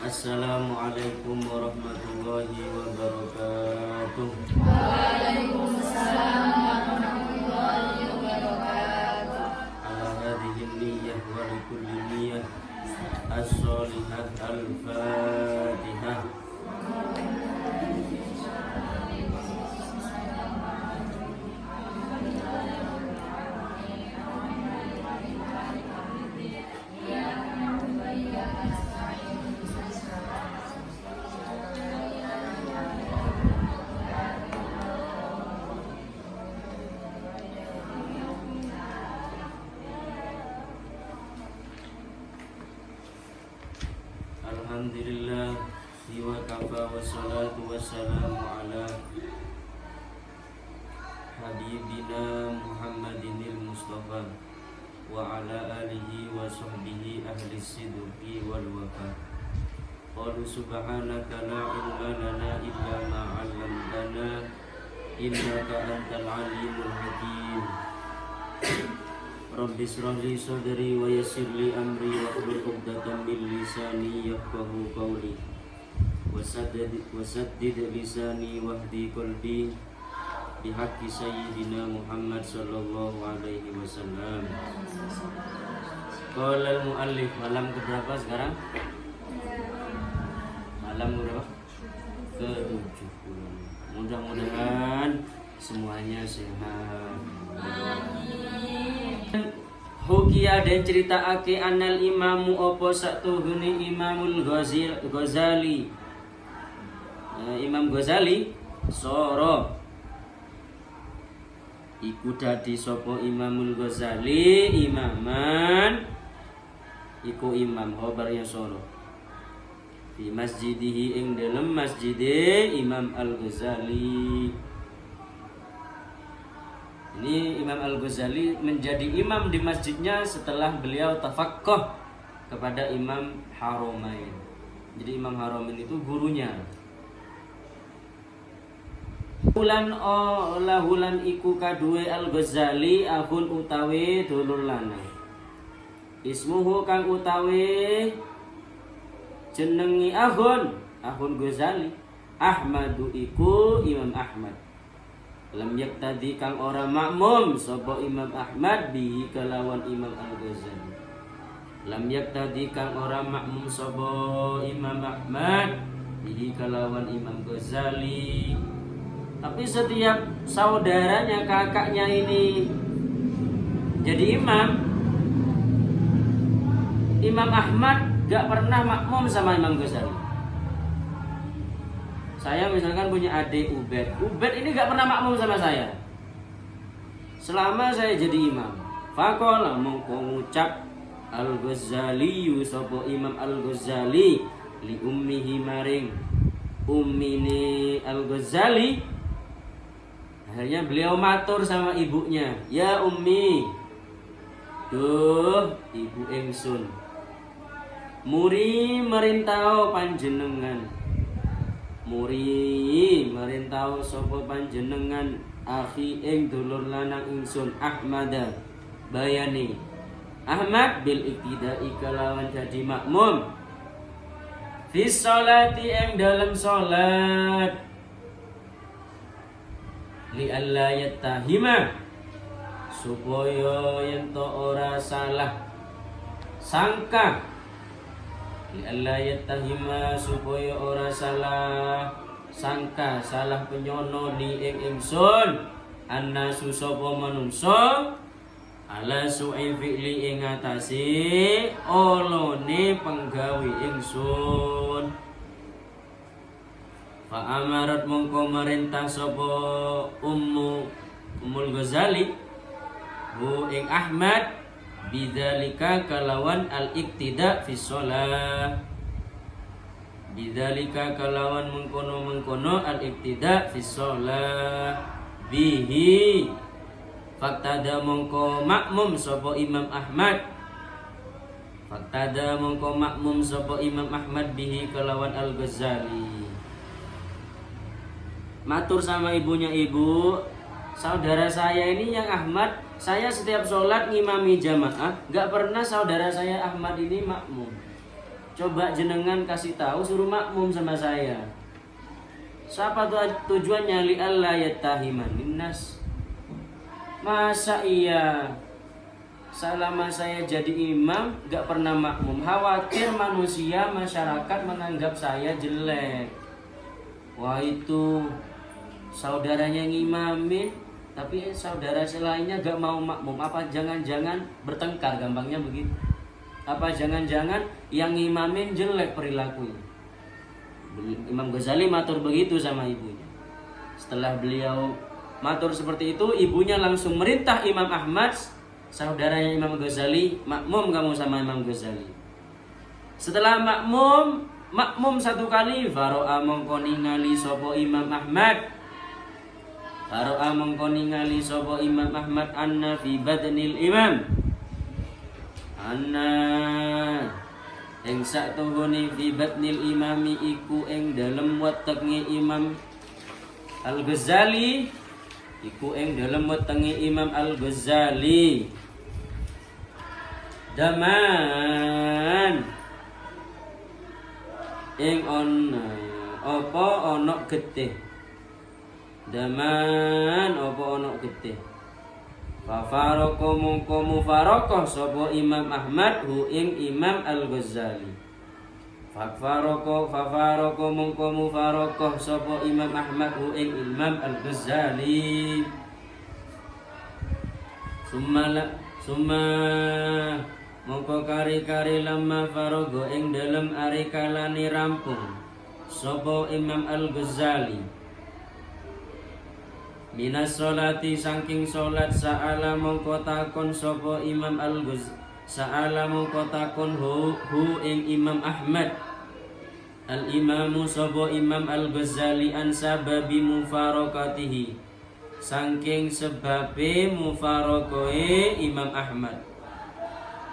Assalamualaikum warahmatullahi wabarakatuh. Waalaikumsalam warahmatullahi wabarakatuh. Ala hadhihi niyyah wa likulli niyyah as-solihah al-fatihah. Alhamdulillah wa kafa wa salatu wassalamu ala habibina Muhammadinil Mustafa wa ala alihi wa sahbihi ahli sidqi wal wafa. Qalu subhanaka la ilma lana illa ma 'allamtana innaka antal alimul hakim. Rabbi shrah li sadri wa yassir li amri wa hlul 'uqdatam min lisani yafqahu qawli wasaddid lisani wahdi qalbi bihaqqi sayyidina Muhammad sallallahu alaihi wasallam. Qala al-muallif, malam keberapa sekarang? Malam berapa? Ke-70. Mudah-mudahan semuanya sehat. Hukiya dan cerita ake anal imamu opo satuhuni Imamul Ghazali. Imam Ghazali soro iku dadi sapa Imamul Ghazali imaman iku imam khobar yang soro di masjidihi ing dalam masjide Imam Al-Ghazali. Ini Imam Al-Ghazali menjadi imam di masjidnya setelah beliau tafaqquh kepada Imam Haramain. Jadi Imam Haramain itu gurunya. Hulan iku kaduwe Al-Ghazali akun utawi dulur lanang. Ismuhu kang utawi jenengi Ahun Ghazali. Ahmadu iku Imam Ahmad. Lam yaktadi kang ora makmum sapa Imam Ahmad bihi kelawan Imam Al-Ghazali. Lam yaktadi kang ora makmum sapa Imam Ahmad bihi kelawan Imam Ghazali. Tapi setiap saudaranya, kakaknya ini jadi imam, Imam Ahmad gak pernah makmum sama Imam Ghazali. Saya misalkan punya adik Ubed ini gak pernah makmum sama saya selama saya jadi imam. Faqala mongko ngucap Al-Ghazali sapa Imam Al-Ghazali li ummihi maring ummine Al-Ghazali. Akhirnya beliau matur sama ibunya, ya ummi, duh ibu ingsun, muri merintau panjenengan, muri merintau sapa panjenengan akhi ing dulur lanang ingsun Ahmad bayani Ahmad bil iktida'i kalawan jadi makmum fi sholati ing dalam salat li alla yattahima supaya yen to ora salah sangka li alla yattahima supaya ora salah sangka salah penyono li ing ingsun annasu sapa manungsa ala su'i fi'li ing atase olone penggawe ingsun. Fa amarat mongko merintah sapa Ummul Ghazali hu ing Ahmad bidzalika kalawan al-iktida fi shalah. Bidzalika kalawan mengkono al-iktida fi shalah bihi faktada mongko makmum sapa Imam Ahmad. Faktada mongko makmum sapa Imam Ahmad bihi kalawan Al-Ghazali. Matur sama ibunya, ibu, saudara saya ini yang Ahmad, saya setiap sholat ngimami jamaah, gak pernah saudara saya Ahmad ini makmum. Coba jenengan kasih tahu, suruh makmum sama saya. Siapa tujuannya? Li'alla yattahiman minnas. Masa iya selama saya jadi imam gak pernah makmum, khawatir manusia, masyarakat menganggap saya jelek. Wah, itu saudaranya yang imamin tapi saudara selainnya gak mau makmum. Apa jangan-jangan bertengkar, gampangnya begitu. Apa jangan-jangan yang imamin jelek perilakunya? Imam Ghazali matur begitu sama ibunya. Setelah beliau matur seperti itu, ibunya langsung merintah Imam Ahmad, saudaranya Imam Ghazali, makmum kamu sama Imam Ghazali. Setelah makmum satu kali, faro'a mongko ningali sapa Imam Ahmad. Faro'a mongko ningali sapa Imam Ahmad anna fi badnil imam. Anna ing saktuhune fi badnil imami iku ing dalem wetenge Imam Al-Ghazali, iku ing dalem wetenge Imam Al-Ghazali. Daman ing apa ana getih. Daman apa ana getih. Fa faraka mongko mufaraqah sapa Imam Ahmad hu ing Imam Al-Ghazali. Fa faraka mongko mufaraqah sapa Imam Ahmad hu ing Imam Al-Ghazali. Summa mongko kari-kari lama faraga ing dalem arikalane rampung sapa Imam Al-Ghazali. Minas sholati saking sholat sa'ala mongko takon sapa Imam Al-Ghazali. Sa'ala mongko takon hu ing Imam Ahmad. Al-imamu sapa Imam Al-Ghazali an sababi mufaraqatihi, saking sebabe mufaraqahe Imam Ahmad.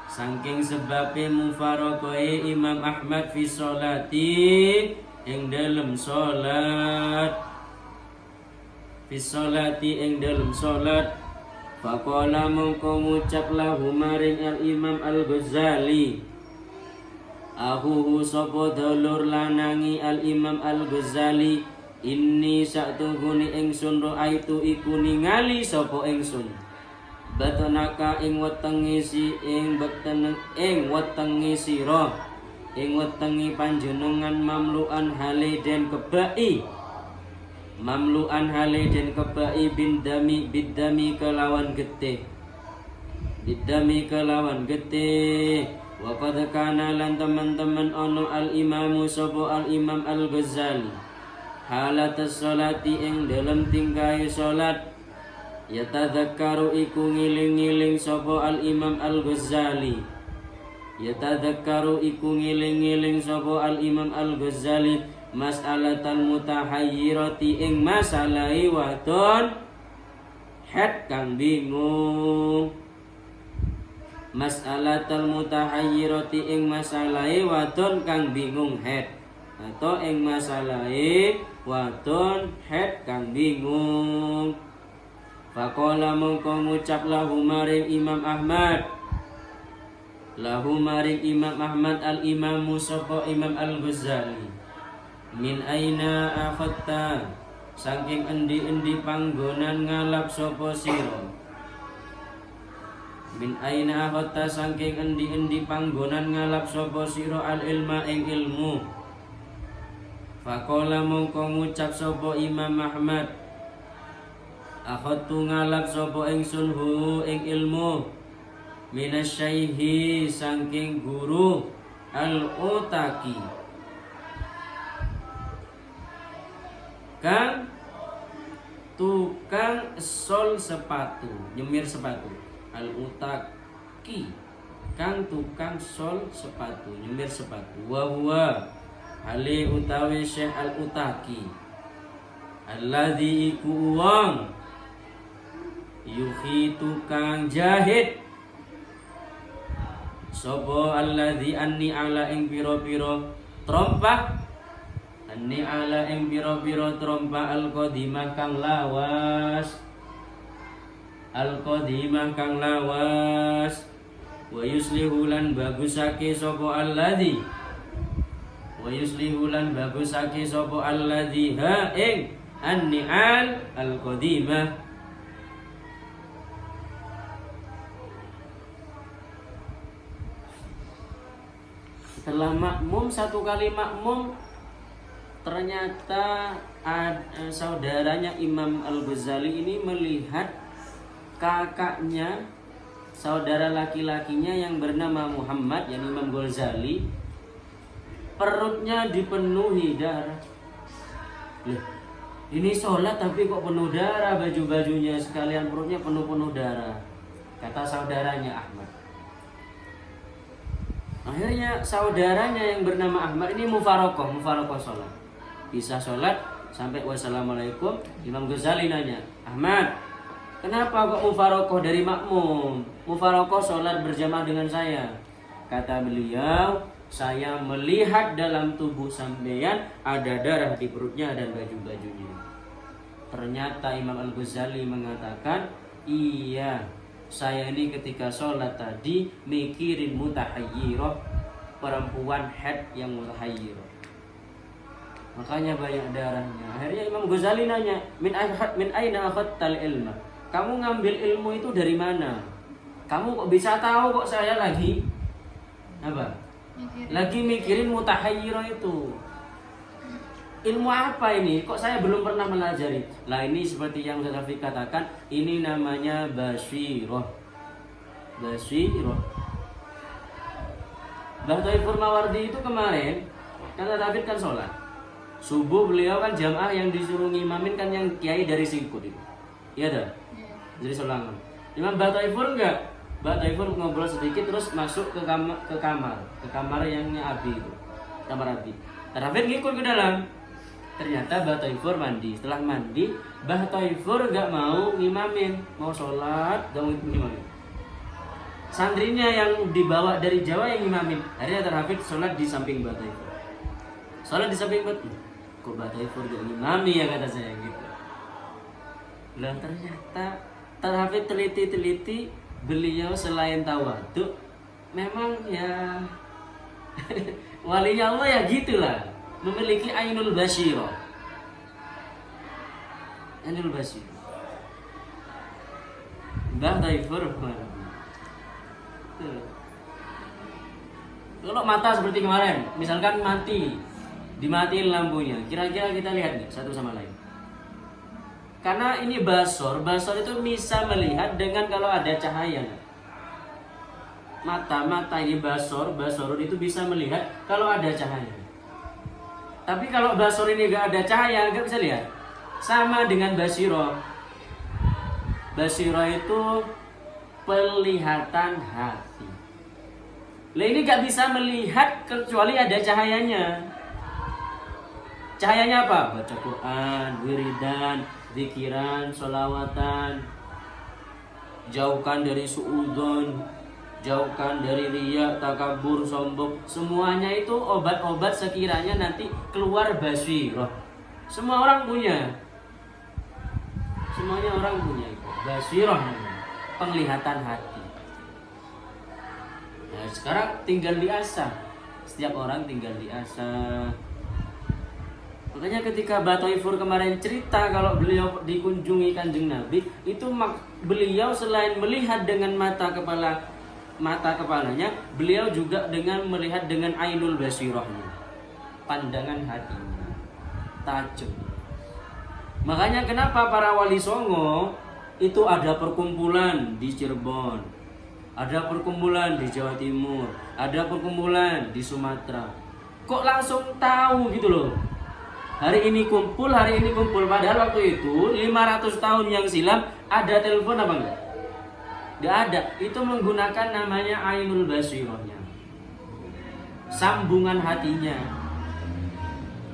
Saking sebabe mufaraqahe Imam Ahmad fi sholati ing dalem sholat. Fi sholati ing dalem sholat. Faqala mongko ngucap lahu maring al-Imam Al-Ghazali, ahuhu sapa dulur lanangi al-Imam Al-Ghazali, inni saktuhune ingsun raaitu iku ningali sapa ingsun batonaka ing wetenge sira ing wetenge panjenengan mamluan hale den kebai. Mamluan hale den kebai bidami kelawan getih. Bidami kelawan getih. Wa qad kana lan teman-teman ono al-imamu sapa al-Imam Al-Ghazali halatas sholati ing dalam tingkai sholat. Yatadzakkaru iku ngiling-ngiling sapa al-Imam Al-Ghazali. Yatadzakkaru iku ngiling-ngiling sapa al-Imam Al-Ghazali mas'alatan mutahayyirati ing masalahi wadon het kang bingung. Mas'alatal mutahayyirati ing masalahi wadon kang bingung het, atau ing masalahi wadon het kang bingung. Faqala mongko ngucap lahu maring Imam Ahmad, lahu maring Imam Ahmad al-imamu sapa Imam Al-Ghazali, min aina akhadta, saking endi-endi panggonan ngalap sapa sira. Min aina akhadta, saking endi-endi panggonan ngalap sapa sira al-ilma ing ilmu. Faqala mongko ngucap sapa Imam Ahmad, akhadtu ngalap sapa ingsun hu ing ilmu minasyaihi, saking guru al-Utaki kang tukang sol sepatu, nyemir sepatu. Al-Utaki kang tukang sol sepatu, nyemir sepatu. Wa huwa ali utawi Syekh Al-Utaki alladzi iku wong yuhi tukang jahit sapa alladzi anni ala ing pira-pira trompah, anni ala ing pira-pira trompah al-qadimah kang lawas, al-qadimah kang lawas. Wa yuslihu lan bagusake sapa alladzi wa yuslihu lan bagusake sapa alladzi ha ing an-ni'al al-qadimah. Setelah makmum, satu kali makmum, ternyata saudaranya Imam Al-Ghazali ini melihat kakaknya, saudara laki-lakinya yang bernama Muhammad, yang Imam Ghazali, perutnya dipenuhi darah. Loh, ini sholat tapi kok penuh darah, baju-bajunya sekalian perutnya penuh-penuh darah, kata saudaranya Ahmad. Akhirnya saudaranya yang bernama Ahmad ini mufarokoh sholat. Bisa sholat sampai wassalamualaikum. Imam Ghazali nanya, Ahmad, kenapa kok mufarokoh dari makmum? Mufarokoh sholat berjamaah dengan saya. Kata beliau, saya melihat dalam tubuh sampeyan ada darah di perutnya dan baju-bajunya. Ternyata Imam Al-Ghazali mengatakan, iya, saya ini ketika sholat tadi mikirin mutahayyirah, perempuan head yang mutahayyirah, makanya banyak darahnya. Akhirnya Imam Ghazali nanya, min aina akhadtal ilma? Kamu ngambil ilmu itu dari mana? Kamu kok bisa tahu kok saya lagi apa? Lagi mikirin mutahayyirah itu. Ilmu apa ini? Kok saya belum pernah melajari? Lah ini seperti yang Ustaz Rafiq katakan, ini namanya basirah. Basirah. Mbah Thaifur Mawardi itu kemarin kan Ustaz Rafiq kan sholat subuh, beliau kan jamaah yang disuruh ngimamin kan yang kiai dari Singkut itu. Iya dah? Jadi Solangan. Imam Mbah Thaifur enggak? Mbah Thaifur ngobrol sedikit terus masuk ke kamar yangnya Abi itu. Kamar Abi. Rafiq ngikut ke dalam. Ternyata Mbah Thaifur mandi. Setelah mandi, Mbah Thaifur gak mau ngimamin, mau sholat, gak mau ngimamin. Santrinya yang dibawa dari Jawa yang ngimamin. Akhirnya Rafiq sholat di samping Mbah Thaifur. Sholat di samping Mbah Thaifur. Kok Mbah Thaifur gak ngimami ya, kata saya gitu. Lah ternyata Rafiq teliti-teliti, beliau selain tawadhu, memang ya walinya Allah ya gitulah. Memiliki ainul basirah. Ainul basirah. Mbah Thaifur. Kalau mata seperti kemarin, misalkan dimatiin lampunya, kira-kira kita lihat nih satu sama lain. Karena ini basor itu bisa melihat dengan kalau ada cahaya. Mata ini basorun itu bisa melihat kalau ada cahaya. Tapi kalau basor ini gak ada cahaya, gak bisa lihat. Sama dengan basiro. Basiro itu penglihatan hati. Lah ini gak bisa melihat kecuali ada cahayanya. Cahayanya apa? Baca Quran, wiridan, zikiran, sholawatan. Jauhkan dari suudzon, jauhkan dari riya, takabur, sombong. Semuanya itu obat-obat sekiranya nanti keluar basirah. Semua orang punya. Semuanya orang punya itu. Basirah, penglihatan hati. Nah, sekarang tinggal diasah. Setiap orang tinggal diasah. Makanya ketika Mbah Thaifur kemarin cerita kalau beliau dikunjungi Kanjeng Nabi, itu beliau selain melihat dengan mata kepalanya, beliau juga dengan melihat dengan ainul basirahnya, pandangan hatinya tajam. Makanya kenapa para wali songo itu ada perkumpulan di Cirebon, ada perkumpulan di Jawa Timur, ada perkumpulan di Sumatera. Kok langsung tahu gitu loh. Hari ini kumpul. Padahal waktu itu 500 tahun yang silam ada telepon apa enggak? Enggak ada. Itu menggunakan namanya ainul basirahnya. Sambungan hatinya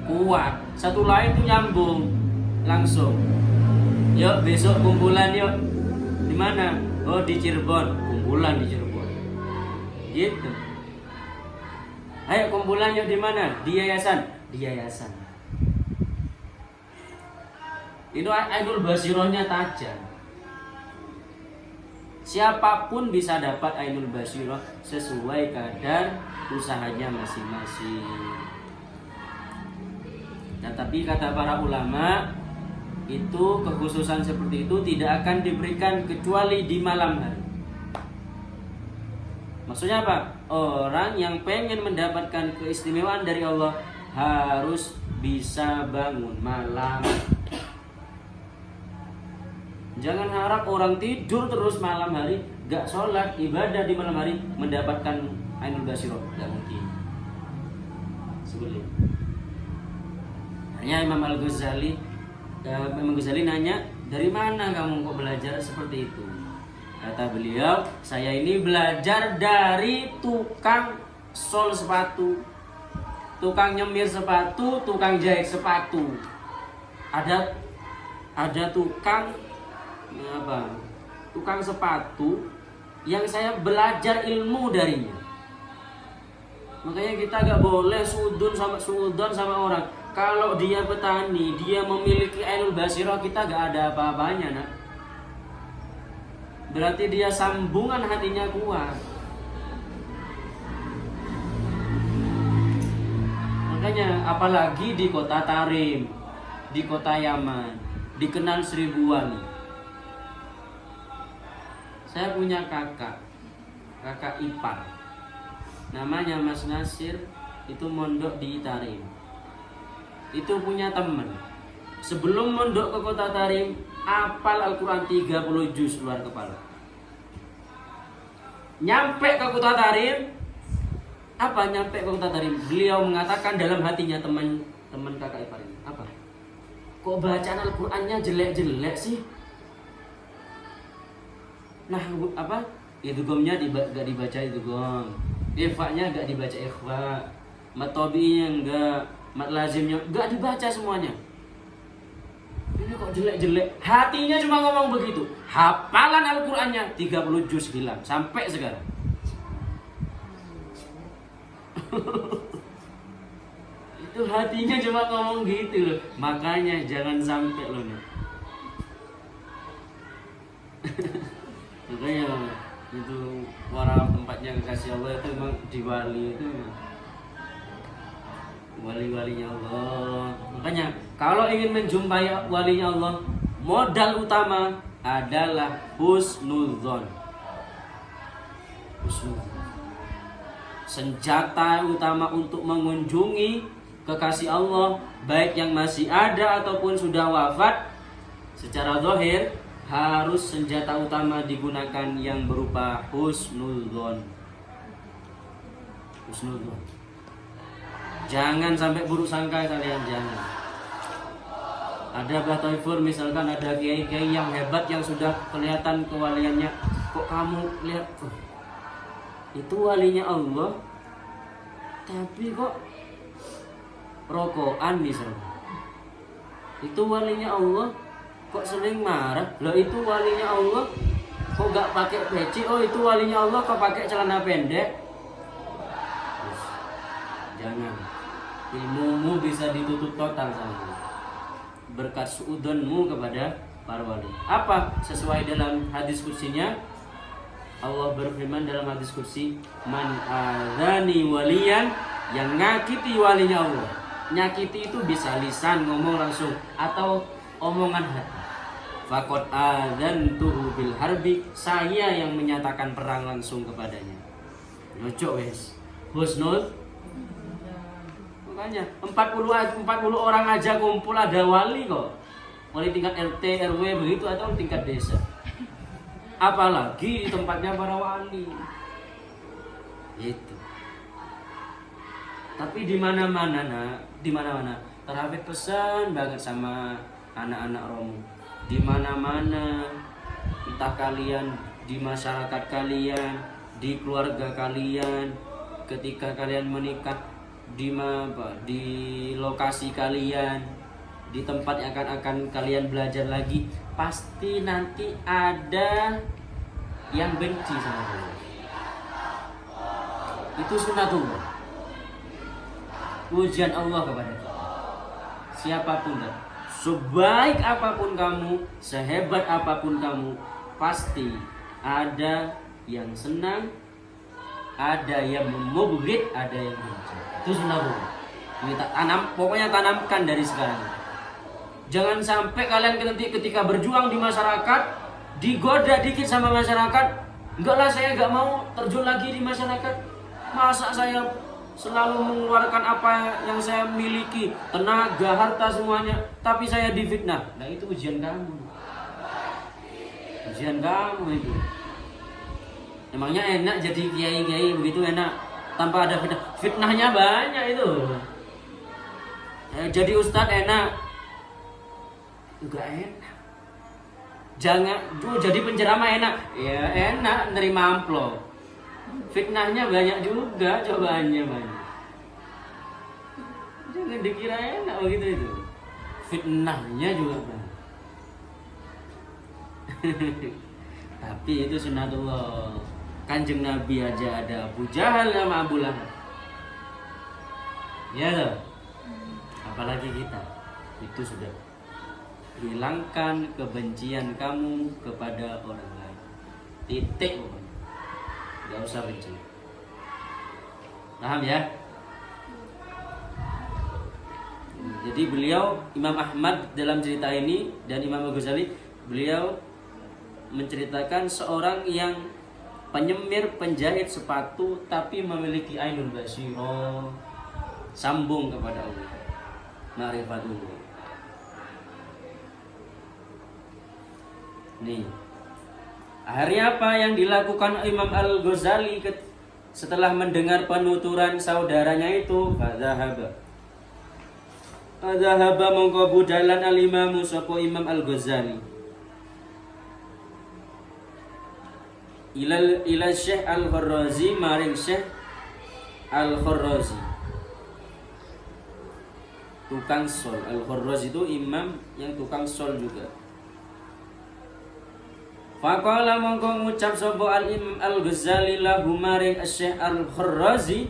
kuat. Satu lain itu nyambung langsung. Yuk besok kumpulan yuk. Di mana? Oh di Cirebon. Kumpulan di Cirebon. Gitu. Ayo kumpulan yuk di mana? Di yayasan. Di yayasan. Itu ainul basirahnya tajam. Siapapun bisa dapat ainul basirah sesuai kadar usahanya masing-masing. Nah, tapi kata para ulama, itu kekhususan seperti itu tidak akan diberikan kecuali di malam hari. Maksudnya apa? Orang yang pengen mendapatkan keistimewaan dari Allah harus bisa bangun malam. Jangan harap orang tidur terus malam hari, gak sholat, ibadah di malam hari, mendapatkan ainul basyirah. Gak mungkin. Seperti itu. Hanya Imam Ghazali nanya, dari mana kamu kok belajar seperti itu? Kata beliau, saya ini belajar dari tukang sol sepatu, tukang nyemir sepatu, tukang jahit sepatu. Ada tukang tukang sepatu yang saya belajar ilmu darinya. Makanya kita gak boleh sudon sama orang. Kalau dia petani, dia memiliki ainul basyirah, kita gak ada apa-apanya, nak. Berarti dia sambungan hatinya kuat. Makanya apalagi di kota Tarim, di kota Yaman, dikenal seribuan. Saya punya kakak ipar, namanya Mas Nasir, itu mondok di Tarim. Itu punya teman, sebelum mondok ke kota Tarim, hafal Al-Quran 30 juz luar kepala. Nyampe ke kota Tarim, beliau mengatakan dalam hatinya, teman kakak ipar ini, apa? Kok bacaan Al-Qurannya jelek-jelek sih? Nah, apa? Idghamnya gak dibaca idgham, ikhfa-nya gak dibaca ikhfa, mat tabi'inya enggak, mat lazimnya gak dibaca semuanya. Ini kok jelek-jelek? Hatinya cuma ngomong begitu. Hafalan Al-Qur'annya 30 juz hilang sampai sekarang. Itu hatinya cuma ngomong gitu loh. Makanya jangan sampai loh nih. Makanya itu warna tempatnya kekasih Allah itu memang di wali itu wali-walinya Allah. Makanya kalau ingin menjumpai walinya Allah, modal utama adalah husnudzon. Senjata utama untuk mengunjungi kekasih Allah, baik yang masih ada ataupun sudah wafat, secara zahir harus senjata utama digunakan yang berupa husnudzon. Jangan sampai buruk sangka kalian, jangan. Ada Bataifur misalkan, ada kiai-kiai yang hebat yang sudah kelihatan kewaliannya, kok kamu lihat itu walinya Allah, tapi kok rokokan misalnya. Itu walinya Allah, kok sering marah. Loh, itu walinya Allah, kok gak pakai peci. Oh, itu walinya Allah, kok pakai celana pendek. Terus, jangan. Ilmumu bisa ditutup total sama Allah, berkat suudonmu kepada para wali. Apa? Sesuai dalam hadis kursinya, Allah berfirman dalam hadis kursi, man adzani waliyan, yang nyakiti walinya Allah. Nyakiti itu bisa lisan, ngomong langsung, atau omongan hati. Faqad adzantuhu bil harbi, saya yang menyatakan perang langsung kepadanya. Nyocok wes. Husnul. Makanya 40 orang aja kumpul ada wali kok. Wali tingkat RT, RW begitu, atau tingkat desa. Apalagi di tempatnya para wali. Itu. Tapi di mana-mana, nak, di mana-mana Terhafidz pesan banget sama anak-anak Romo. Di mana-mana, entah kalian di masyarakat kalian, di keluarga kalian, ketika kalian menikah, di lokasi kalian, di tempat yang akan kalian belajar lagi, pasti nanti ada yang benci sama kalian. Itu sunnatullah, ujian Allah kepada kita. Siapapun dah, sebaik apapun kamu, sehebat apapun kamu, pasti ada yang senang, ada yang memubghid, ada yang benci. Itu sunnatullah. Ini pokoknya tanamkan dari sekarang. Jangan sampai kalian nanti ketika berjuang di masyarakat digoda dikit sama masyarakat, enggak lah saya enggak mau terjun lagi di masyarakat. Masa saya selalu mengeluarkan apa yang saya miliki, tenaga, harta semuanya, tapi saya difitnah. Nah itu ujian kamu. Ujian kamu itu. Emangnya enak jadi kiai-kiai begitu enak tanpa ada fitnah? Fitnahnya banyak itu. Jadi ustadz enak? Enggak enak. Jangan jadi penceramah enak? Ya enak, nerima amplop. Fitnahnya banyak juga, cobaannya banyak. Jangan dikira enak begitu itu. Fitnahnya juga banyak. Tapi itu sunatullah. Kanjeng Nabi aja ada Abu Jahal sama Abu Lahab. Ya toh? Apalagi kita. Itu sudah. Hilangkan kebencian kamu kepada orang lain. Titik. Gak usah benci. Paham ya? Jadi beliau Imam Ahmad dalam cerita ini dan Imam Al-Ghazali, beliau menceritakan seorang yang penyemir penjahit sepatu tapi memiliki ainul basiro, sambung kepada Allah, ma'rifatullah. Nih, akhirnya apa yang dilakukan Imam Al-Ghazali setelah mendengar penuturan saudaranya itu? Fadzahaba mongko budalan al-imamu sapa Imam Al-Ghazali ila Syekh Al-Kharrazi maring Syekh Al-Kharrazi, tukang sol. Al-Kharrazi itu imam yang tukang sol juga. Faqala mongko ngucap sapa al-Imam Al-Ghazali lahu maring Syekh Al-Kharrazi,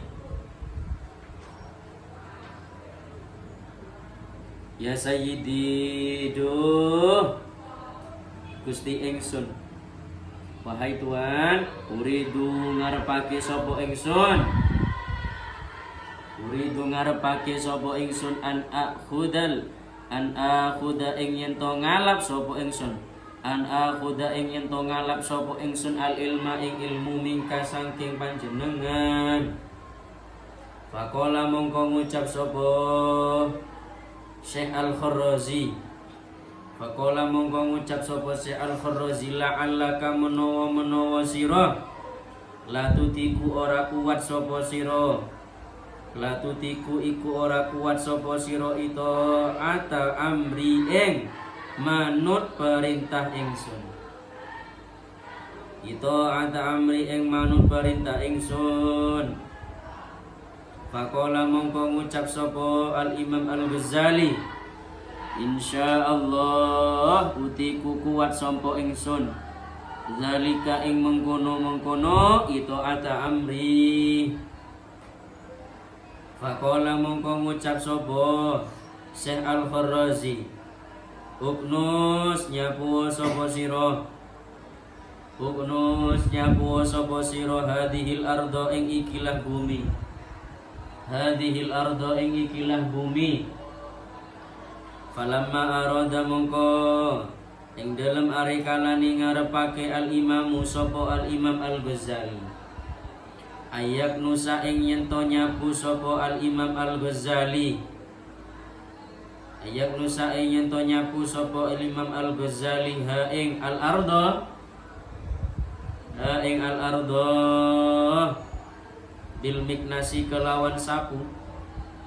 ya Sayyidi, duh Gusti ingsun, wahai Tuhan, uridu ngarepake sapa ingsun, uridu ngarepake sapa ingsun an akhuda ing yen to ngalap sapa ingsun, an akhuda ing yen to ngalap sapa ingsun al ilma ing ilmu mingka saking panjenengan. Faqala mongko ngucap sapa Syekh Al-Kharrazi, faqala mongko ngucap sapa Syekh Al-Kharrazi, la'allaka menawa sira la tutiku ora kuat sapa sira, la tutiku iku ora kuat sapa sira ito ata amri ing manut perintah ingsun, ito ata amri ing manut perintah ingsun. Faqala mongko ngucap sapa al-Imam Al-Ghazali, insyaallah utiku kuat sapa ingsun, zalika ing mengkono itu ata amri. Faqala mongko ngucap sapa Syekh Al-Kharrazi, uknus nyapu sapa sira, uknus nyapu sapa sira hadhil arda ing ikilah bumi, hadhil arda ing ikilah bumi. Falamma arada mongko ing dalem are kalane ngarepake al-imamu sapa al-Imam Al-Ghazali, ayak nusa ing yen to nyapu sapa al-Imam Al-Ghazali, ayak nusa ing yen to nyapu sapa al-Imam Al-Ghazali ha ing al-arda, ha ing al-arda bil miknasi kelawan sapu,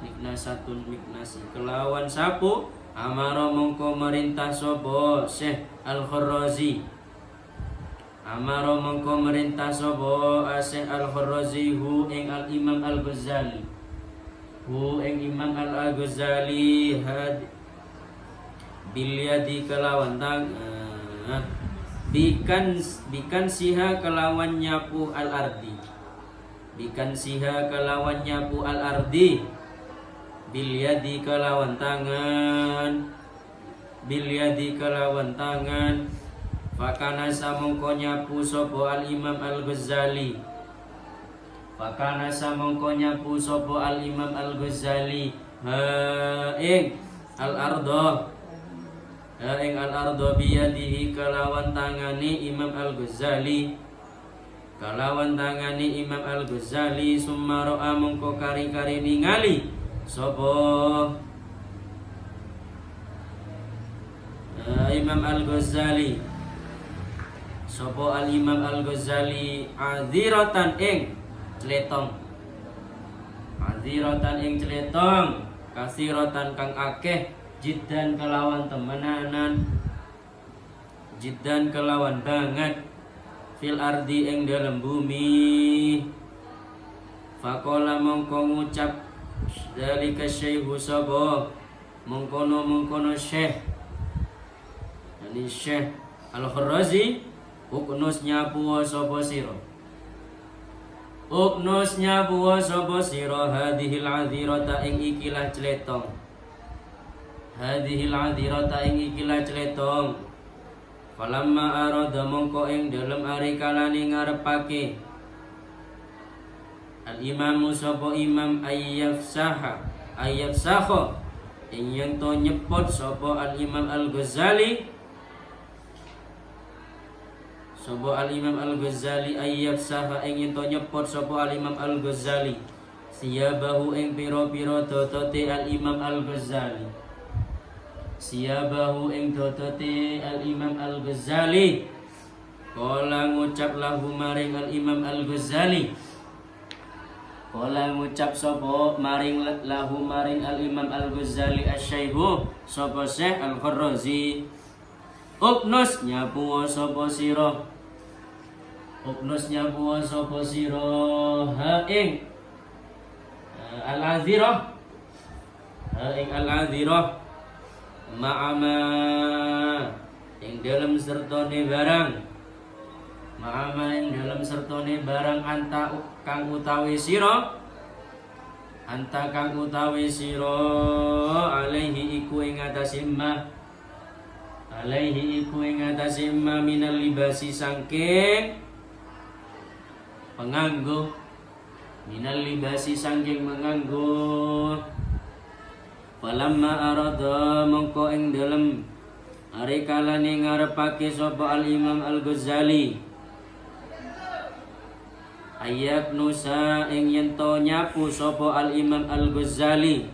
miknasatun miknasi kelawan sapu. Amara mongko merintah sapa Syekh Al-Kharrazi, amara mongko merintah sapa Syekh Al-Kharrazi hu ing al-Imam Al-Ghazali, hu ing Imam Al-Ghazali had bil yadi kelawan tangan, bikan siha kelawan nyapu al-ardi, bikan siha kelawan nyapu al-ardi, bil yadi kelawan tangan, bil yadi kelawan tangan. Fakana samongko nyapu sapa al-Imam Al-Ghazali, fakana samongko nyapu sapa al-Imam Al-Ghazali ha ing al-ardo biyadihi kalawan tangani Imam Al-Ghazali summa ra'a mongko kari-kari ningali sapa Imam Al-Ghazali Al-Imam Al-Ghazali aziratan ing cletong kasiratan kang akeh jiddan kelawan temenanan jiddan kelawan banget fil ardi ing dalam bumi faqala mongko ngucap zalika syekhu sapa mongkono syekh yani Syekh Al-Kharrazi uknus nyapu sapa sira hadhil azirata ing ikilah cletong falamma arada mongko ing dalem ari kalane ngarepake al imamu sapa imam ayyafsaha ing yen to nyepot sapa al imam Al-Ghazali ayyafsaha ing yen to nyepot sapa al imam Al-Ghazali siyabahu ing pira-pira dotote al imam Al-Ghazali Kala ngucap lahu maring al imam Al-Ghazali al imam Al-Ghazali asy-syaikhu sapa Syekh Al-Kharrazi uknus nyapu sapa sira ha ing al-azirah ma'ama ing dalam sertone barang anta kang utawi sira alaihi iku ing atase ma minal libasi sangking penganggo falamma arada mongko ing dalem ari kalane ngarepake sapa al imam Al-Ghazali ayat nusa ing yen to nyapu sapa al imam Al-Ghazali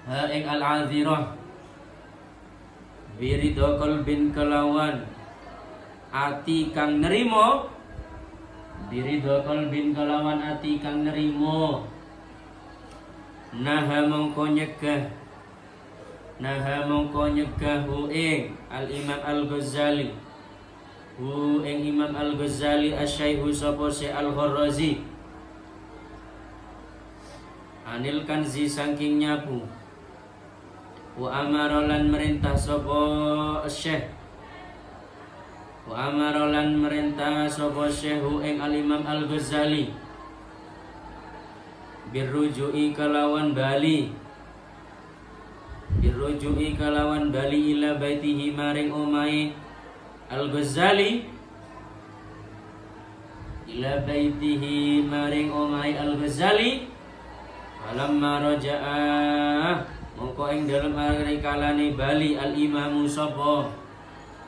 ha ing al-azirah biridho qalbin kelawan ati kang nerimo naha mongko nyegah hu ing al imam Al-Ghazali asy-syaikhu sapa Syekh Al-Kharrazi anil kanzi saking nyapu wa amara lan merintah sapa Syekh Syekhu ing al-Imam Al-Ghazali birruju'i kalawan bali ila baitihi maring omahe Al-Ghazali falamma raja'a mongko ing dalem ari kalane bali al-imamu sapa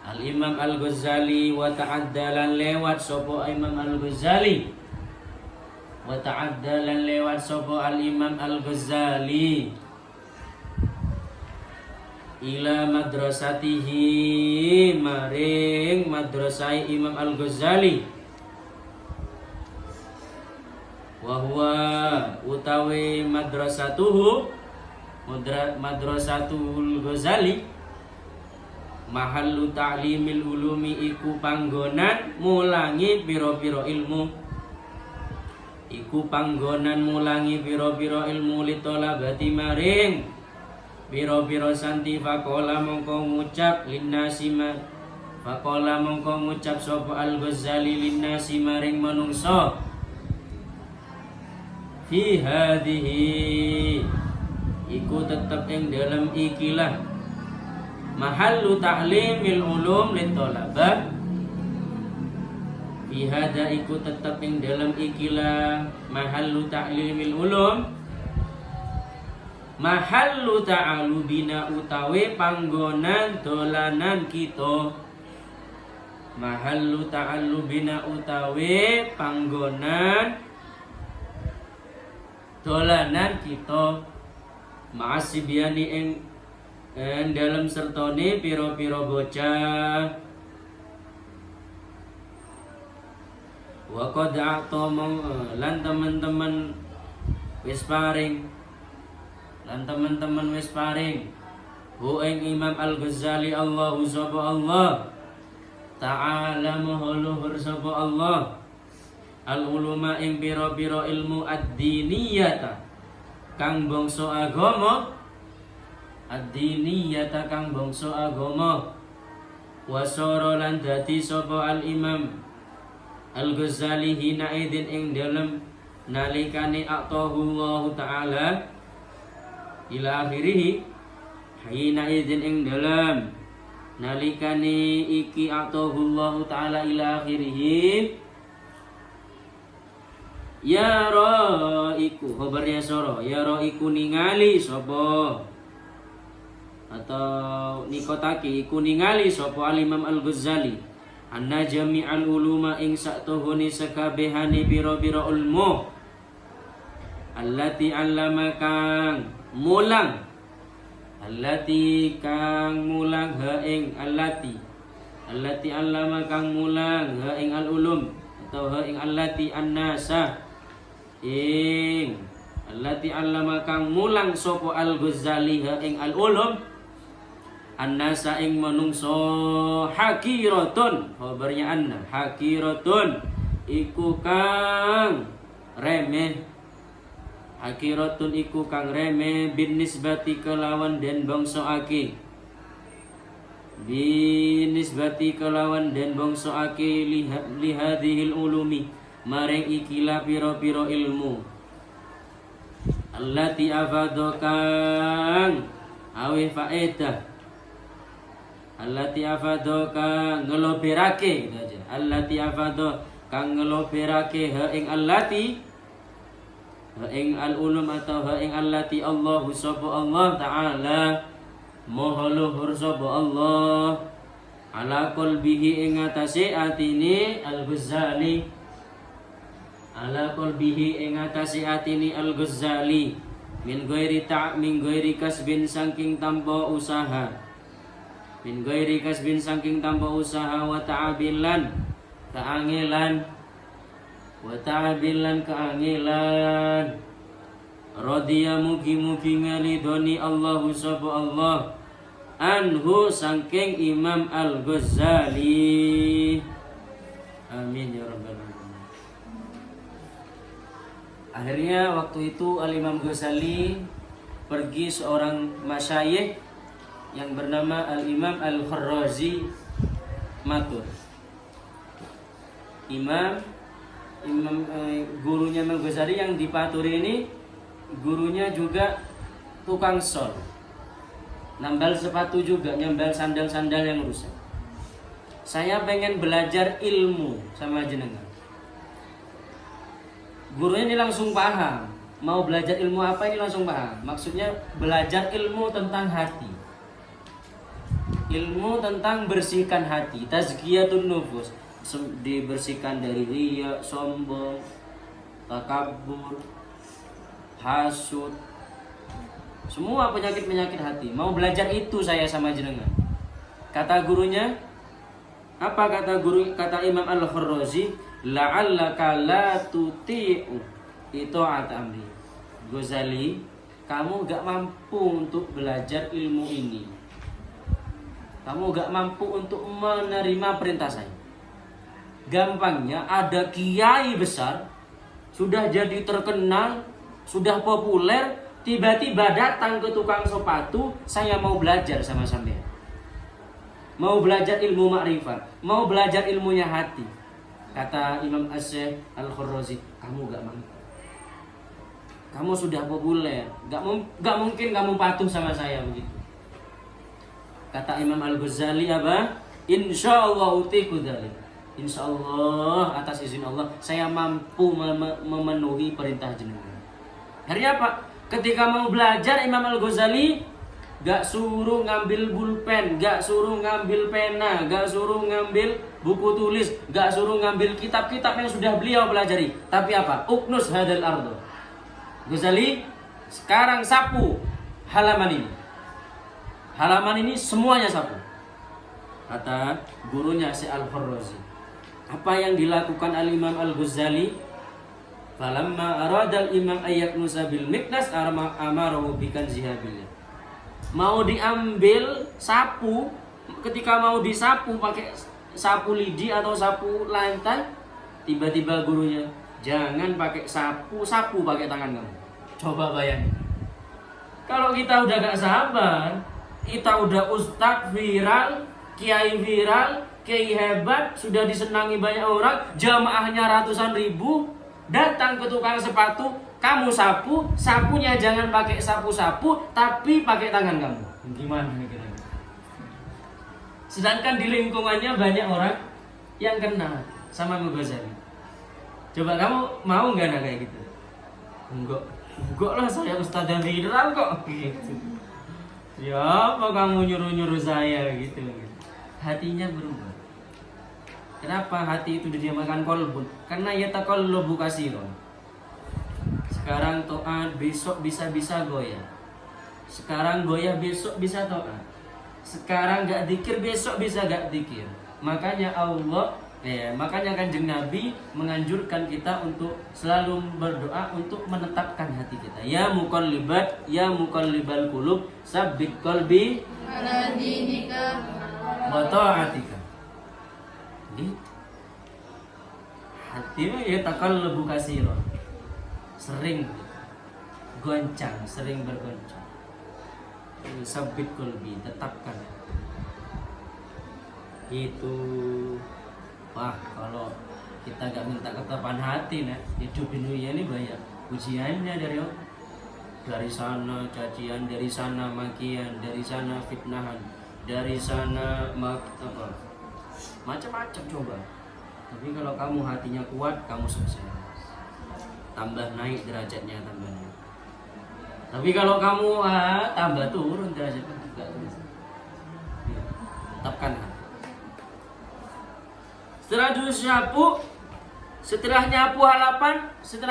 Al-Imam Al-Ghazali wa ta'addalan lewat sapa Imam Al-Ghazali Al-Imam Al-Ghazali ila madrasatihi maring madrasai Imam Al-Ghazali wa huwa utawi madrasatul Ghazali mahallu ta'limil ulumi iku panggonan mulangi pira-pira ilmu litolabati maring pira-pira santi faqala mongko ngucap sapa Al-Ghazali linnasi maring manungsa fi hadhihi iku tetep ing dalam ikilah mahallu ta'limil ulum litolabah. Fi hada iku tetep ing dalam ikilah mahallu ta'limil ulum, mahallu ta'alu bina utawi panggonan dolanan kita, mahallu ta'alu bina utawi panggonan dolanan kita, ma'asibyani ing dalam sertone piro-piro bocah. Wa qad a'tamong lan teman-teman wis paring, lan teman-teman wis paring hu ing Imam Al-Ghazali Allahu sapa Allah ta'ala maha luhur sapa Allah al-uluma ing pira-pira ilmu ad-diniyata kang bangsa agama, ad-diniyata kang bangsa agama. Wasara lan dadi sapa al-Imam Al-Ghazali hina idin ing dalem nalikane aqtahu Allah taala ila akhirih, hina idin ing dalem nalikane iki aqtahu Allah taala ila akhirih, ya ra iku khabarnya soro, ya ra iku ningali sapa atau nikotaki iku ningali sapa al-Imam Al-Ghazali anna jami'al uluma ing saktuhune sakabehane pira-pira ilmu allati 'allama kang mulang, allati kang mulang ha ing allati 'allama kang mulang ha ing al-ulum atau ha ing allati annasa ing allati 'allama kang mulang sapa Al-Ghazali ha ing al-ulum annasa ing manungso hakiratun, khabarnya anna hakiratun iku kang remeh, hakiratun iku kang remeh bin nisbati kelawan den bangsa aki, bin nisbati kelawan den bangsa aki lihadhil ulumi maring ikilah pira-pira ilmu allati afadokang awe faedah, allati afado kang ngelobirake gitu aja, allati afado kang ngelobirake ha ing allati ha ing al ulum atau ha ing allati Allahu sapa Allah taala maha luhur sapa Allah ala qalbihi ing atase atine Al-Ghazali, ala qalbihi ing atase atine Al-Ghazali min ghairi kasbin saking tanpa usaha, min ghairi kasbin saking tanpa usaha wa ta'abilan keangelan, wa ta'abilan keangelan radhiya mugi-mugi ngalidoni Allahu sapa Allah anhu saking Imam Al-Ghazali, amin ya rabbal alamin. Akhirnya waktu itu Al-Imam Ghazali pergi seorang masyayikh yang bernama Al-Imam Al-Kharrazi matur, gurunya Imam Ghazali yang dipaturi ini gurunya juga tukang sol, nambal sepatu juga, nyambal sandal-sandal yang rusak. Saya pengen belajar ilmu sama jenengan. Gurunya ini langsung paham, mau belajar ilmu apa ini langsung paham. Maksudnya belajar ilmu tentang hati, ilmu tentang bersihkan hati, tazkiyatun nufus, dibersihkan dari riya, sombong, takabur, hasud, semua penyakit-penyakit hati. Mau belajar itu saya sama jenengan. Kata gurunya, apa kata guru, kata Imam Al-Kharrazi, la'allaka la tuti'u ita'at amri. Ghazali, kamu gak mampu untuk belajar ilmu ini. Kamu gak mampu untuk menerima perintah saya. Gampangnya ada kiai besar, sudah jadi terkenal, sudah populer, tiba-tiba datang ke tukang sepatu, saya mau belajar sama sampean. Mau belajar ilmu makrifat, mau belajar ilmunya hati. Kata Imam As-Syekh Al-Kharrazi, kamu gak mampu. Kamu sudah populer, gak mungkin kamu patuh sama saya begitu. Kata Imam Al-Ghazali apa? Insyaallah utiku dzalik. Insyaallah atas izin Allah saya mampu memenuhi perintah jenengan. Akhirnya apa? Ketika mau belajar Imam Al-Ghazali gak suruh ngambil pulpen, gak suruh ngambil pena, gak suruh ngambil buku tulis, gak suruh ngambil kitab-kitab yang sudah beliau pelajari. Tapi apa? Uknus hadal ardo. Ghazali sekarang sapu halaman ini. Halaman ini semuanya sapu. Kata gurunya Syekh Al-Farrazi. Apa yang dilakukan Al-Imam Al-Ghazali? Falamma aradal imam ayyaknusa bil miknas amarahu bikan zihabillah. Mau diambil sapu, ketika mau disapu pakai sapu lidi atau sapu lantai, tiba-tiba gurunya, jangan pakai sapu pakai tangan kamu. Coba bayangin. Kalau kita udah gak sabar, kita udah ustadz viral, kiai viral, kiai hebat, sudah disenangi banyak orang, jamaahnya ratusan ribu, datang ke tukang sepatu, kamu sapu, sapunya jangan pakai sapu-sapu, tapi pakai tangan kamu. Gimana kira-kira? Sedangkan di lingkungannya banyak orang yang kenal sama Ghazali. Coba kamu mau nggak kayak gitu? Enggak lah, saya ustadz viral kok gitu. Ya apa kamu nyuruh saya gitu. Hatinya berubah. Kenapa hati itu dinamakan kolbun? Karena yataqallabu katsiran. Sekarang taat, besok bisa goyah. Sekarang goyah, besok bisa taat. Sekarang gak dikir, besok bisa gak dikir. Makanya makanya Kanjeng Nabi menganjurkan kita untuk selalu berdoa untuk menetapkan hati kita. Ya muqallibal qulub, tsabbit qalbi ala dinika wa ta'atika. Hati ya taqallabu katsiran. Sering goncang, sering bergoncang. Tsabbit qalbi, tetapkan. Itu wah, kalau kita gak minta ketetapan hati, hidup di dunia ini banyak ujiannya dari sana cacian, dari sana makian, dari sana fitnahan, dari sana macam-macam coba. Tapi kalau kamu hatinya kuat, kamu sukses. Tambah naik derajatnya, tambah naik. Tapi kalau kamu tambah turun derajatnya juga. Tetapkan hati. Setelah dulu setelah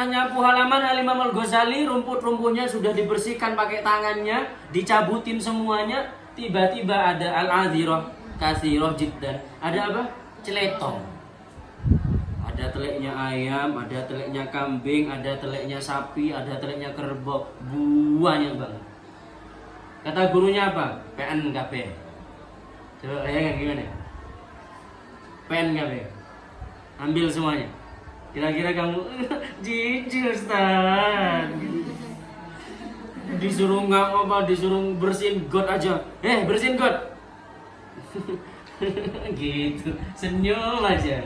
nyapu halaman Al-Imam Al-Ghazali, rumput-rumputnya sudah dibersihkan pakai tangannya, dicabutin semuanya. Tiba-tiba ada al-adhirah katsirah jiddan. Ada apa? Celetong. Ada teleknya ayam, ada teleknya kambing, ada teleknya sapi, ada teleknya kerbau. Banyak banget. Kata gurunya apa? PNKP. Coba bayangin gimana? PNKP. Ambil semuanya. Kira-kira kamu jijik Ustaz. Disuruh disuruh bersihin got aja. Bersihin got. Gitu. Senyum aja.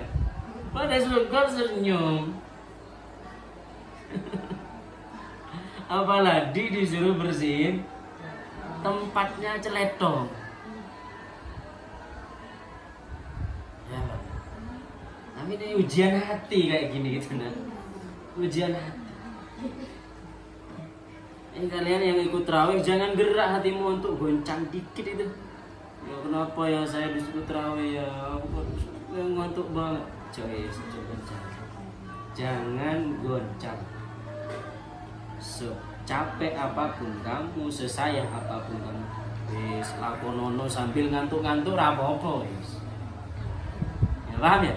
Pada suruh got senyum. Apalagi disuruh bersihin tempatnya celetong. Tapi ini ujian hati kayak gini gitu ujian hati. Kalian yang ikut tarawih jangan gerak hatimu untuk goncang dikit itu. Ya kenapa ya saya disuruh tarawih ya? Ngantuk banget. Jangan goncang. Capek apapun kamu, sesayah apapun kamu, wis lakonono sambil ngantuk-ngantuk ra apa-apa wis. Ya paham ya?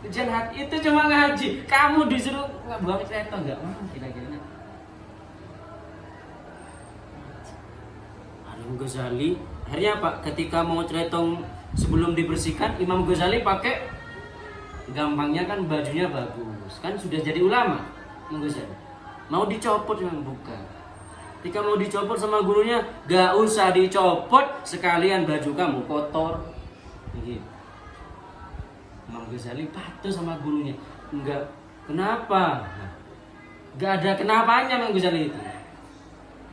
Ujian hati itu cuma ngaji. Kamu disuruh buang celetong enggak mau kira-kira. Imam Ghazali akhirnya apa? Ketika mau celetong sebelum dibersihkan, Imam Ghazali pakai gampangnya kan bajunya bagus. Kan sudah jadi ulama Imam Ghazali. Mau dicopot memang bukan. Ketika mau dicopot sama gurunya, gak usah dicopot, sekalian baju kamu kotor. Gitu. Imam Ghazali patuh sama gurunya. Enggak, kenapa? Enggak ada kenapanya Imam Ghazali itu.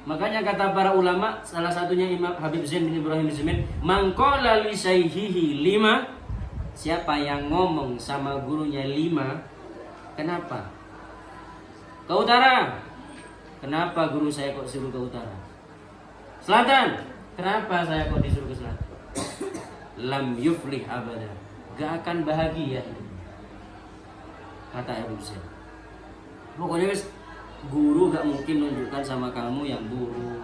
Makanya kata para ulama, salah satunya Imam Habib Zain bin Ibrahim Zamin, man qala li syaihihi 5, siapa yang ngomong sama gurunya 5, kenapa? Ke utara. Kenapa guru saya kok suruh ke utara? Selatan. Kenapa saya kok disuruh ke selatan? Lam yuflih abada. Gak akan bahagia. Kata Habib Zain. Pokoknya guys, guru gak mungkin nunjukkan sama kamu yang buruk.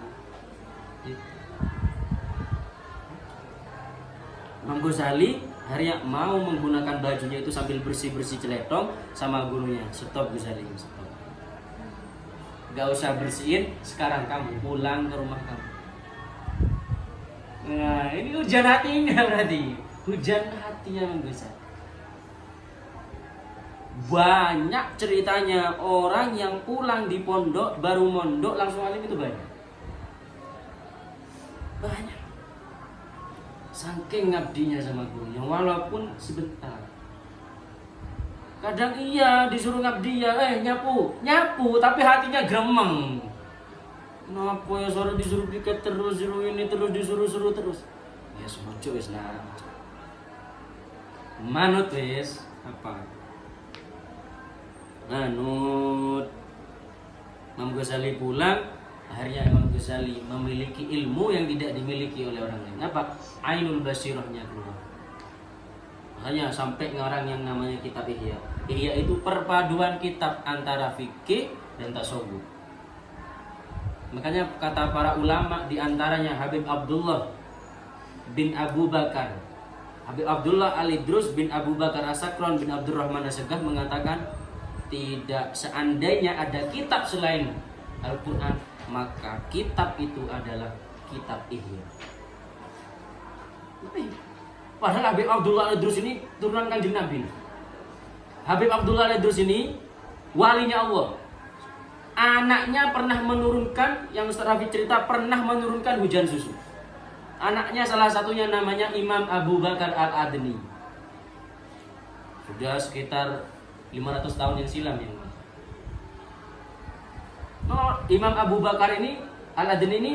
Imam Ghazali harinya mau menggunakan bajunya itu sambil bersih-bersih celetong sama gurunya. Stop Ghazali, stop. Gak usah bersihin, sekarang kamu pulang ke rumah kamu. Nah, ini hujan hatinya berarti. Hujan hatinya Imam Ghazali. Banyak ceritanya orang yang pulang di pondok, baru mondok langsung alim itu banyak. Banyak. Saking ngabdinya sama gurunya, walaupun sebentar. Kadang iya disuruh ngabdi ya, nyapu, tapi hatinya gremeng. Kenapa ya sore disuruh piket terus, disuruh ini terus, disuruh terus. Ya semoga wis nah. Manut wis apa? Manut. Imam Ghazali pulang, akhirnya Imam Ghazali memiliki ilmu yang tidak dimiliki oleh orang lain. Apa? Ainul basirahnya keluar. Makanya sampai orang yang namanya kitab Ihya. Ihya itu perpaduan kitab antara fikih dan tasawuf. Makanya kata para ulama di antaranya Habib Abdullah bin Abu Bakar, Habib Abdullah Al-Idrus bin Abu Bakar As-Sakran bin Abdurrahman As-Sagah mengatakan, tidak seandainya ada kitab selain Al-Quran, maka kitab itu adalah kitab Ihya. Padahal Habib Abdullah Al-Idrus ini turunan Kanjeng Nabi. Habib Abdullah Al-Idrus ini walinya Allah. Anaknya pernah menurunkan, yang Ustaz Rafi cerita, pernah menurunkan hujan susu. Anaknya salah satunya namanya Imam Abu Bakar Al-Adni. Sudah sekitar 500 tahun yang silam ya. Imam Abu Bakar ini Al-Adni ini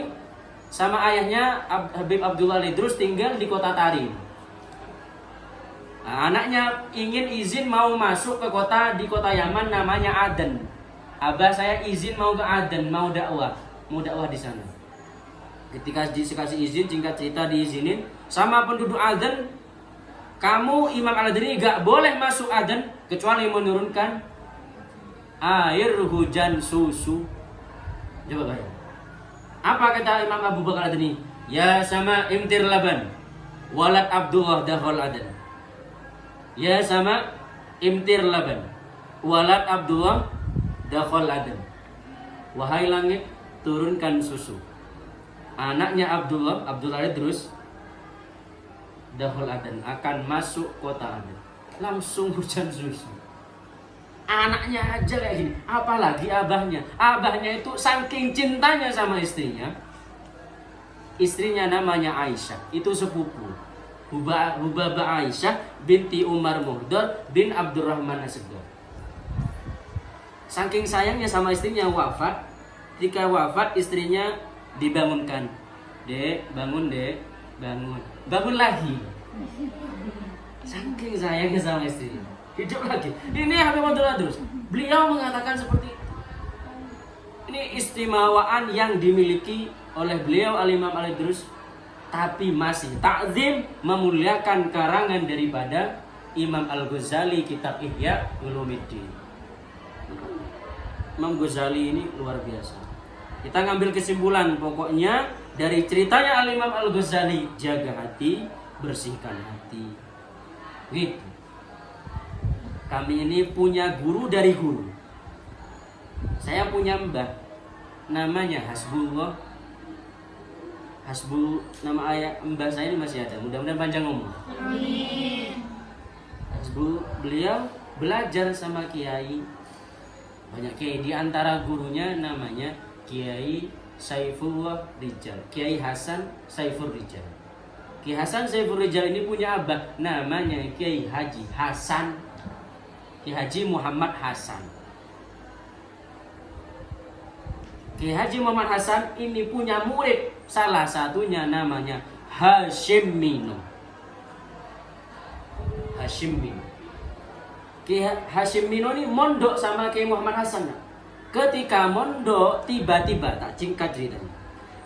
sama ayahnya Habib Abdullah Al-Idrus tinggal di kota Tarim. Nah, anaknya ingin izin mau masuk ke kota di kota Yaman namanya Aden. Abah saya izin mau ke Aden, mau dakwah di sana. Ketika dikasih izin, singkat cerita diizinin sama penduduk Aden, kamu Imam Al-Adni gak boleh masuk Aden kecuali menurunkan air hujan susu. Coba bayang. Apa kata Imam Abu Bakar Al-Adni? Ya sama imtir laban, walad Abdullah dakhal Aden. Ya sama imtir laban, walad Abdullah dakhal Aden. Wahai langit, turunkan susu. Anaknya Abdullah Idrus dakhal Aden, akan masuk kota Aden. Langsung hujan susu. Anaknya aja kayak gini, apalagi abahnya. Abahnya itu saking cintanya sama istrinya. Istrinya namanya Aisyah, itu sepupu Hubabah Aisyah binti Umar Muhdar bin Abdurrahman As-Sagah. Saking sayangnya sama istrinya wafat. Ketika wafat istrinya dibangunkan. Dek, bangun dek, bangun. Bangun lagi. Saking sayangnya sama istrinya, hidup lagi. Ini Habib Abdullah Idrus. Beliau mengatakan seperti itu. Ini istimewaan yang dimiliki oleh beliau Al-Imam Al-Idrus, tapi masih ta'zim, memuliakan karangan daripada Imam Al-Ghazali kitab Ihya Ulumuddin. Imam Ghazali ini luar biasa. Kita ngambil kesimpulan pokoknya dari ceritanya Al-Imam Al-Ghazali, jaga hati, bersihkan hati. Gitu. Kami ini punya guru dari guru. Saya punya mbah, namanya Hasbullah. Nama ayah mbah saya ini masih ada. Mudah-mudahan panjang umur. Amin. Beliau belajar sama kiai. Banyak kiai, di antara gurunya namanya Kiai Saifullah Rijal, Kiai Hasan Saiful Rijal. Kiai Hasan Saiful Rijal ini punya abah namanya Kiai Haji Hasan, Kiai Haji Muhammad Hasan. Kiai Haji Muhammad Hasan ini punya murid, salah satunya namanya Hasyim Mino. Hasyim Mino. Kiai Hasyim Mino ini mondok sama Kiai Muhammad Hasan. Ketika mondok, tiba-tiba tak singkat ceritanya,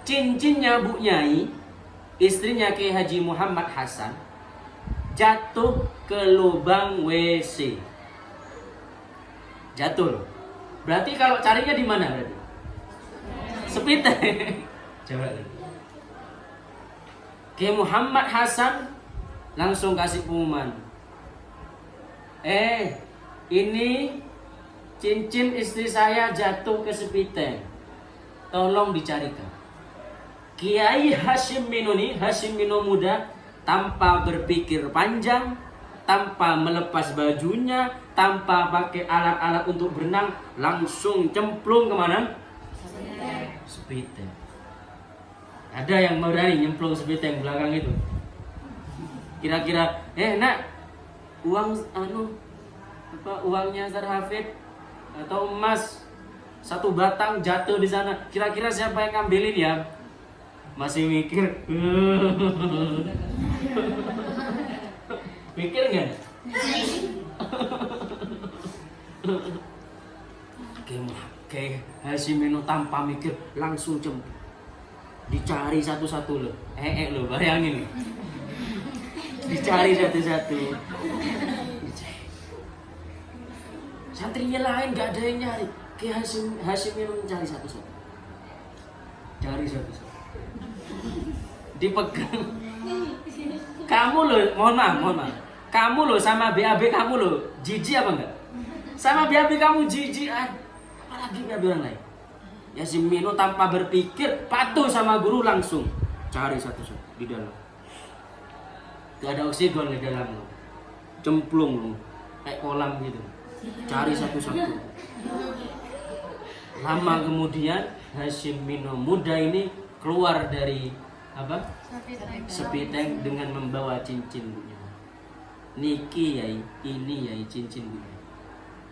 cincinnya Bu Nyai, istrinya Kiai Haji Muhammad Hasan, jatuh ke lubang WC. Jatuh loh. Berarti kalau carinya di mana berarti? Sepiteng. Coba lagi. Kiai Muhammad Hasan langsung kasih pengumuman. Ini cincin istri saya jatuh ke sepiteng. Tolong dicarikan. Kiai Hasyim Mino nih, Hasyim Mino muda, tanpa berpikir panjang, tanpa melepas bajunya, tanpa pakai alat-alat untuk berenang, langsung cemplung kemana? Sepiteng. Ada yang berani nyemplung sepiteng belakang itu? Kira-kira, nak, uangnya Ustaz Hafid atau emas 1 batang jatuh di sana. Kira-kira siapa yang ngambilin ya? Masih mikir. Mikir nggak? Kayak Hasyim Mino tanpa mikir langsung cemplung. Dicari satu-satu loh. Loh, bayangin nih. Dicari satu-satu. Santrinya lain nggak ada yang nyari. Kayak Hasyim Mino mencari satu-satu. Cari satu-satu. Dipegang. Kamu loh, mohon maaf. Kamu loh sama BAB kamu loh, jijik apa enggak? Sama BAB kamu jijik, apalagi BAB orang lain. Hasyim Mino tanpa berpikir, patuh sama guru langsung cari satu-satu di dalam. Gak ada oksigen di dalam loh. Cemplung loh, kayak kolam gitu. Cari satu-satu. Lama kemudian Hasyim Mino muda ini keluar dari sepiteng dengan membawa cincin Bu Nyai. Niki yai, ini yai cincin Bu Nyai.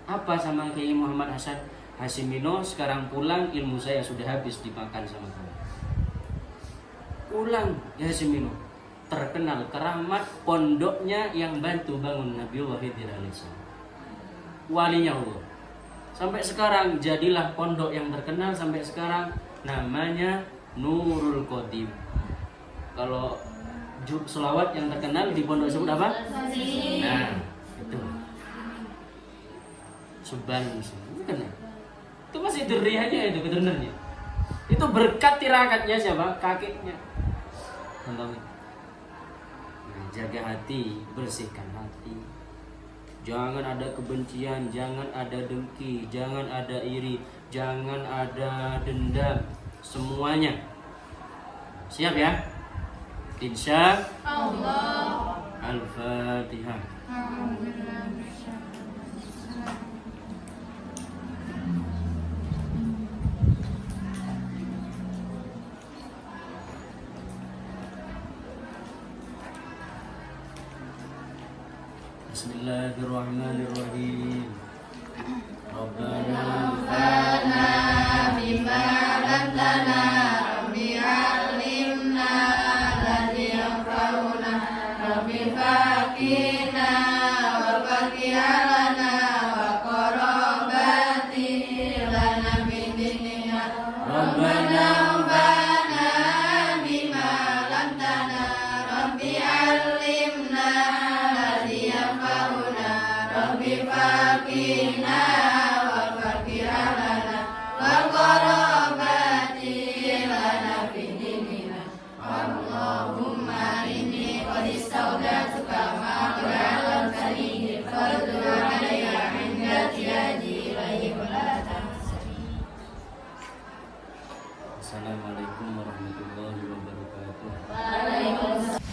Apa sama Kiai Muhammad Hasan? Hasyim Mino sekarang pulang, ilmu saya sudah habis dimakan sama kamu. Pulang ya Hasyim Mino. Terkenal keramat pondoknya yang bantu bangun Nabiullah Khidir alaihissalam. Walinya Allah. Sampai sekarang jadilah pondok yang terkenal sampai sekarang, namanya Nurul Qadim. Kalau selawat yang terkenal di pondok sebut apa? Nah, itu. Subhan bukan ya? Itu masih deriahnya itu kedenarnya. Itu berkat tirakatnya siapa? Kakeknya. Nah, jaga hati, bersihkan hati. Jangan ada kebencian, jangan ada dengki, jangan ada iri, jangan ada dendam. Semuanya. Siap ya? Insya Allah. Al-Fatihah. Bismillahirrahmanirrahim. Rabbana Rabbana bima 'allamtana rabbi 'allimna alladhi yanfa'una rabbi faqina wa faqi'alana wa qarabati lana bidinina Rabbana anfa'na bima 'allamtana rabbi 'allimna alladhi yanfa'una rabbi faqina wa faqi'alana wa qarabati lana bidinina Allahumma inni qad istawdatuka ma qad 'allamtani fardhu 'alayya 'inda tiyaji ilayhi wa la tansani. Assalamualaikum warahmatullahi wabarakatuh. Waalaikumsalam.